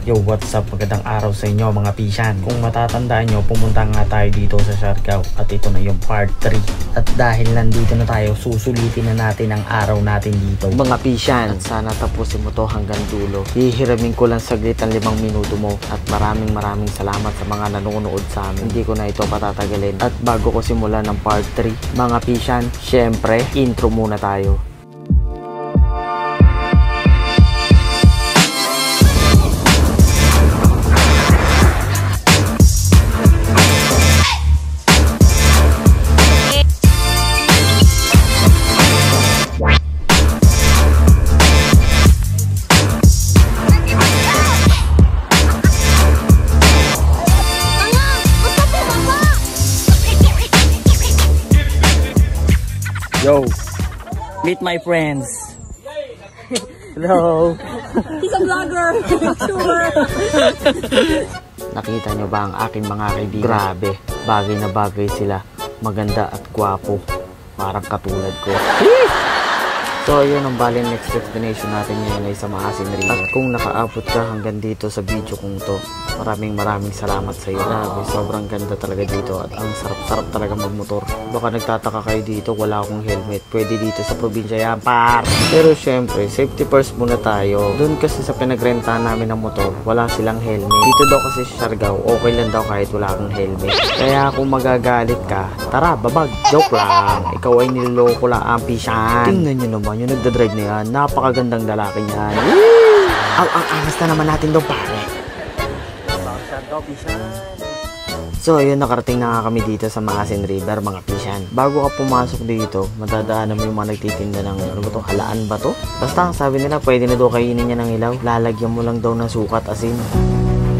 Yo, what's up? Magandang araw sa inyo mga pisyan. Kung matatandaan nyo, pumunta nga tayo dito sa Siargao at ito na yung part 3. At dahil nandito na tayo, susulitin na natin ang araw natin dito mga pisyan. At sana tapusin mo to hanggang dulo. Hihiramin ko lang saglit ang 5 minuto mo. At maraming salamat sa mga nanonood sa amin. Hindi ko na ito patatagalin. At bago ko simulan ng part 3 mga pisyan, syempre intro muna tayo. Yo, meet my friends. Hello. He's a vlogger. YouTuber. Nakita nyo ba ang aking mga kaibigan? Grabe, bagay na bagay sila. Maganda at gwapo. Parang katulad ko. So ayun ang bali next destination natin ngayon ay sa Maasin River. At kung nakaabot ka hanggang dito sa video kong to, maraming salamat sa iyo. Grabe, sobrang ganda talaga dito at ang sarap talaga magmotor. Baka nagtataka kayo dito, wala akong helmet. Pwede dito sa probinsya yan, par! Pero syempre, safety first muna tayo. Doon kasi sa pinagrentahan namin ng motor, wala silang helmet. Dito daw kasi sa Siargao, okay lang daw kahit wala akong helmet. Kaya kung magagalit ka, tara, babag! Joke lang! Ikaw ay niloloko lang ang pisyan. Tingnan nyo naman yung nagdadrive na yan. Napakagandang lalaki niyan. Ang angas na naman natin daw, pare. So ayun, nakarating na nga kami dito sa Maasin River mga pisyan. Bago ka pumasok dito, madadaanan mo yung mga nagtitinda ng ano ba to, halaan ba to? Basta ang sabi nila pwede na daw kainin niya ng ilaw. Lalagyan mo lang daw ng sukat asin.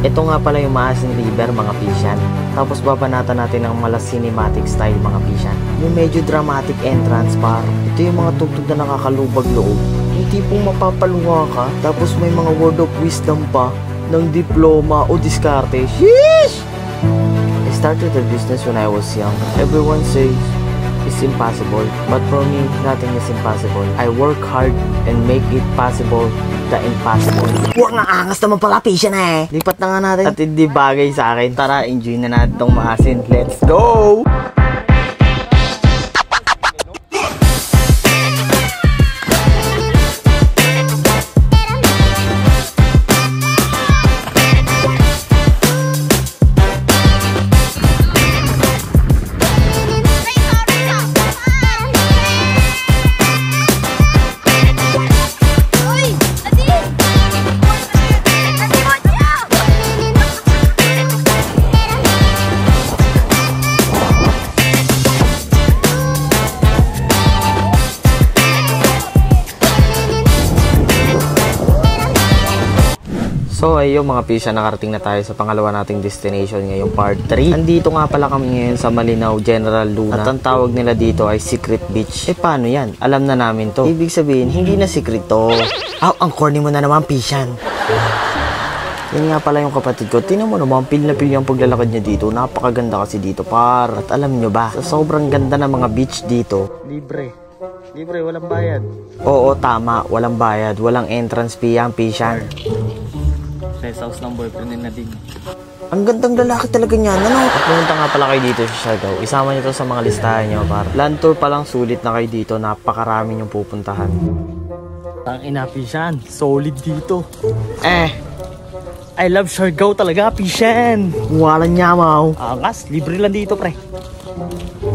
Ito nga pala yung Maasin River mga pisyan. Tapos babanatan natin ng mala cinematic style mga pisyan. Yung medyo dramatic entrance par. Ito yung mga tugtog na nakakalubag loob. Yung tipong mapapaluha ka, tapos may mga word of wisdom pa ng diploma o diskarte. Sheesh! I started the business when I was young. Everyone says it's impossible, but for me, nothing is impossible. I work hard and make it possible, the impossible. Huwag nga angas naman pala, pisyan eh. Lipat na nga natin. At hindi bagay sa akin. Tara, enjoy na natin itong Maasin. Let's go! So ayun mga pisya, nakarating na tayo sa pangalawa nating destination ngayong part 3. Andito nga pala kami ngayon sa Malinaw, General Luna. At ang tawag nila dito ay Secret Beach. Eh paano yan? Alam na namin to. Ibig sabihin, hindi na secret to. Ang corny mo na naman, pisyan. Yan nga pala yung kapatid ko. Tingnan mo naman, pil na pil yung paglalakad niya dito. Napakaganda kasi dito, par. At alam nyo ba, sa sobrang ganda ng mga beach dito, libre, walang bayad. Oo, tama, walang bayad. Walang entrance fee ang pisyan. Sa house ng boyfriend ni Nadine. Ang gandang lalaki talaga niyan, ano? At pumunta nga pala kayo dito sa Siargao. Isama niyo to sa mga listahan niyo, par. Land tour pa lang sulit na kayo dito. Napakarami niyong pupuntahan. Ang ina, pisyan. Solid dito. I love Siargao talaga, pisyan. Walang nyamaw. Angas, libre lang dito, pre.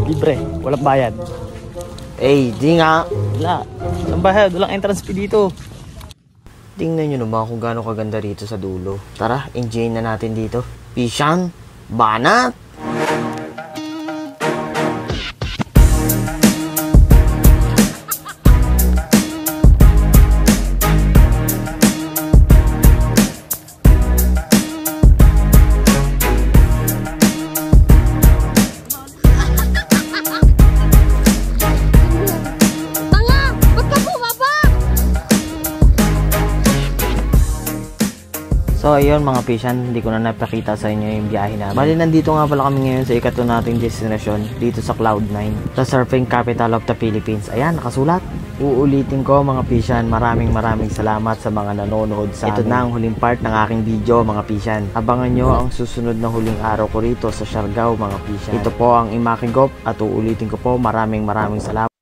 Libre, walang bayad. Di nga. Wala. Walang bayad, walang entrance fee dito. Tingnan nyo naman kung gaano kaganda rito sa dulo. Tara, enjoy na natin dito. Pisyan, banat! So ayun mga pisyan, hindi ko na napakita sa inyo yung biyahe namin. Bali nandito nga pala kami ngayon sa ikato nating destinasyon dito sa Cloud9, the surfing capital of the Philippines. Ayan, nakasulat. Uulitin ko mga pisyan, maraming salamat sa mga nanonood sa amin. Ito na ang huling part ng aking video mga pisyan. Abangan nyo ang susunod na huling araw ko rito sa Siargao mga pisyan. Ito po ang Imakigop at uulitin ko po, maraming salamat.